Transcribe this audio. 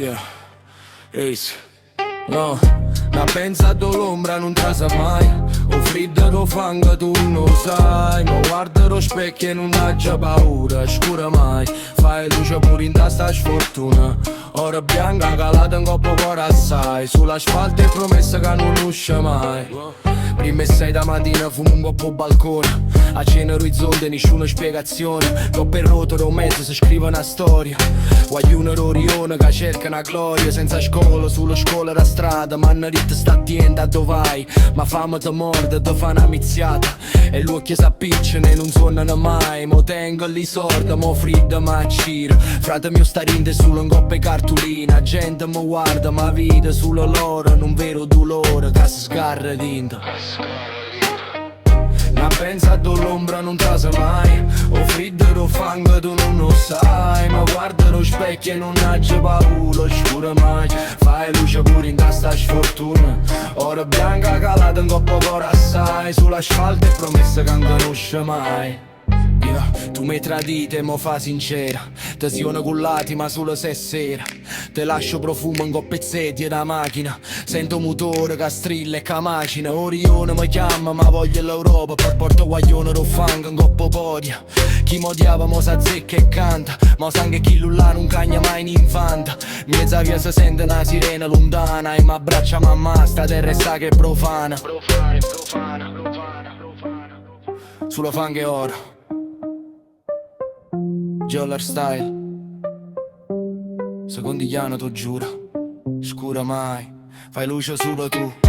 Yeah, Ace. No, una pensa l'ombra non trasa mai. O freddo lo fango tu non lo sai. Ma guarda lo specchio e non dà già paura. Scura mai, fai luce pure in testa sfortuna. Ora bianca calata in coppa cuore assai. Sull'asfalto è promessa che non uscì mai. Prima e 6 da mattina fumo un coppo balcone. A cena orizzonte nessuna spiegazione. Coppa e rotolo mezzo si scrive una storia. Guaglione rorione che cerca una gloria. Senza scuola, sulla scuola da strada. Manna ritta sta attenta dove vai. Ma fame ti morde, ti fa una miziata. E l'occhio s'appicciano e non suonano mai. Mo tengo lì sorda, mo fridda ma gira. Frate mio sta rinde solo in coppa e cartolina. Gente mi guarda, ma vita solo loro. Non vero dolore che si sgarra dinta. Ma pensa l'ombra non trasa mai. O freddo lo fango tu non lo sai. Ma guarda lo specchio e non ha già paura. Scura mai, fai luce pure in testa sfortuna. Ora bianca calata in coppa cuore assai. Sull'asfalto è promessa che non conosce mai. Tu mi tradite, mo fa sincera. Ti siono cullati ma solo se è sera. Te lascio profumo in coppezzetti da macchina. Sento motore che strilla e che macina. Orione mi chiama ma voglio l'Europa. Per porto guaglione lo fango in coppa podia. Chi mi odiava mo s'azzecca e canta. Ma sangue chi lulla non cagna mai in infanta. Mezza via si sente una sirena lontana. E m'abbraccia mamma, sta terra sa che è profana. Sulla fango e ora Joller style. Secondigliano tu giuro. Scura mai, fai luce solo tu.